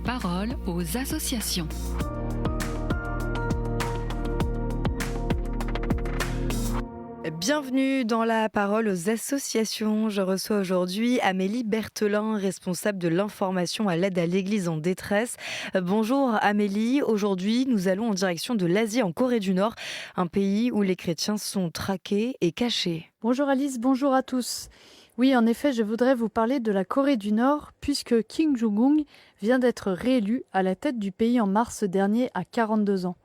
parole aux associations. Bienvenue dans la parole aux associations. Je reçois aujourd'hui Amélie Berthelin, responsable de l'information à l'aide à l'Église en détresse. Bonjour Amélie, aujourd'hui nous allons en direction de l'Asie en Corée du Nord, un pays où les chrétiens sont traqués et cachés. Bonjour Alice, bonjour à tous. Oui, en effet, je voudrais vous parler de la Corée du Nord puisque Kim Jong-un vient d'être réélu à la tête du pays en mars dernier à 42 ans.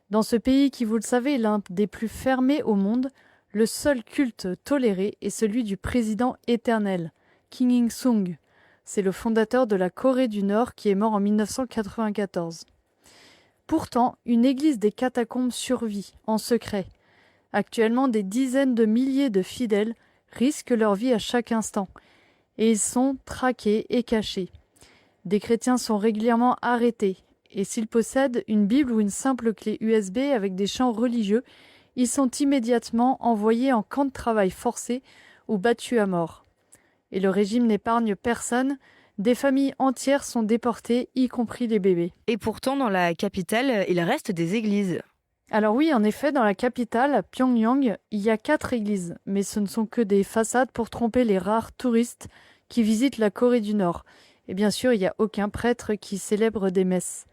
Dans ce pays qui, vous le savez, est l'un des plus fermés au monde, le seul culte toléré est celui du président éternel, Kim Il-sung. C'est le fondateur de la Corée du Nord qui est mort en 1994. Pourtant, une église des catacombes survit en secret. Actuellement, des dizaines de milliers de fidèles risquent leur vie à chaque instant, et ils sont traqués et cachés. Des chrétiens sont régulièrement arrêtés, et s'ils possèdent une Bible ou une simple clé USB avec des chants religieux, ils sont immédiatement envoyés en camp de travail forcé ou battus à mort. Et le régime n'épargne personne, des familles entières sont déportées, y compris les bébés. Et pourtant, dans la capitale, il reste des églises. Alors oui, en effet, dans la capitale, Pyongyang, il y a 4 églises, mais ce ne sont que des façades pour tromper les rares touristes qui visitent la Corée du Nord. Et bien sûr, il n'y a aucun prêtre qui célèbre des messes.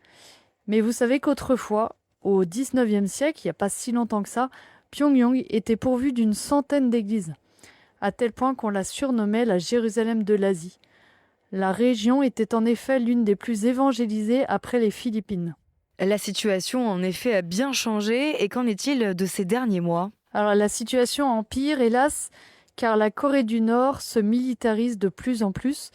Mais vous savez qu'autrefois, au XIXe siècle, il n'y a pas si longtemps que ça, Pyongyang était pourvu d'une centaine d'églises, à tel point qu'on la surnommait la Jérusalem de l'Asie. La région était en effet l'une des plus évangélisées après les Philippines. La situation en effet a bien changé, et qu'en est-il de ces derniers mois ? Alors la situation empire, hélas, car la Corée du Nord se militarise de plus en plus.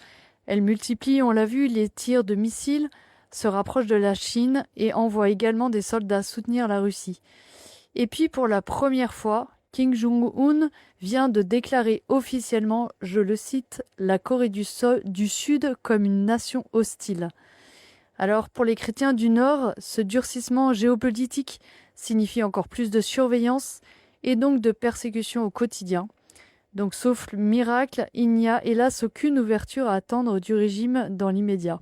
Elle multiplie, on l'a vu, les tirs de missiles, se rapproche de la Chine et envoie également des soldats soutenir la Russie. Et puis pour la première fois, Kim Jong-un vient de déclarer officiellement, je le cite, la Corée du Sud comme une nation hostile. Alors pour les chrétiens du Nord, ce durcissement géopolitique signifie encore plus de surveillance et donc de persécution au quotidien. Donc sauf miracle, il n'y a hélas aucune ouverture à attendre du régime dans l'immédiat.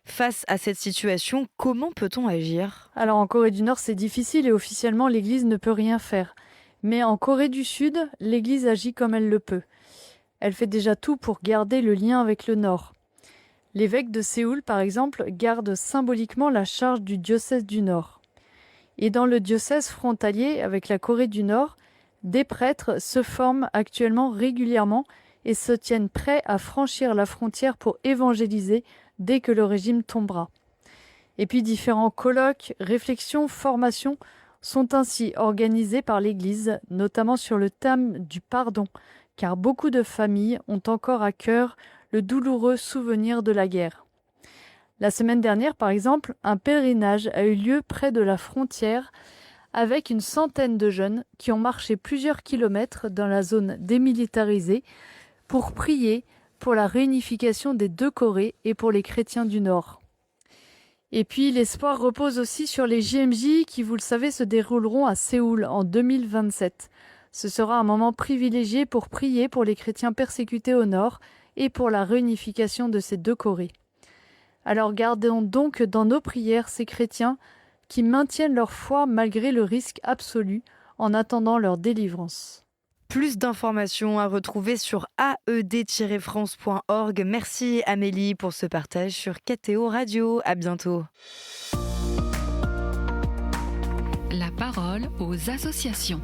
Face à cette situation, comment peut-on agir ? Alors en Corée du Nord, c'est difficile et officiellement l'Église ne peut rien faire. Mais en Corée du Sud, l'Église agit comme elle le peut. Elle fait déjà tout pour garder le lien avec le Nord. L'évêque de Séoul, par exemple, garde symboliquement la charge du diocèse du Nord. Et dans le diocèse frontalier avec la Corée du Nord, des prêtres se forment actuellement régulièrement et se tiennent prêts à franchir la frontière pour évangéliser dès que le régime tombera. Et puis différents colloques, réflexions, formations sont ainsi organisés par l'Église, notamment sur le thème du pardon, car beaucoup de familles ont encore à cœur le douloureux souvenir de la guerre. La semaine dernière, par exemple, un pèlerinage a eu lieu près de la frontière avec une centaine de jeunes qui ont marché plusieurs kilomètres dans la zone démilitarisée pour prier pour la réunification des deux Corées et pour les chrétiens du Nord. Et puis l'espoir repose aussi sur les JMJ qui, vous le savez, se dérouleront à Séoul en 2027. Ce sera un moment privilégié pour prier pour les chrétiens persécutés au Nord et pour la réunification de ces deux Corées. Alors gardons donc dans nos prières ces chrétiens qui maintiennent leur foi malgré le risque absolu en attendant leur délivrance. Plus d'informations à retrouver sur aed-france.org. Merci Amélie pour ce partage sur KTO Radio. À bientôt. La parole aux associations.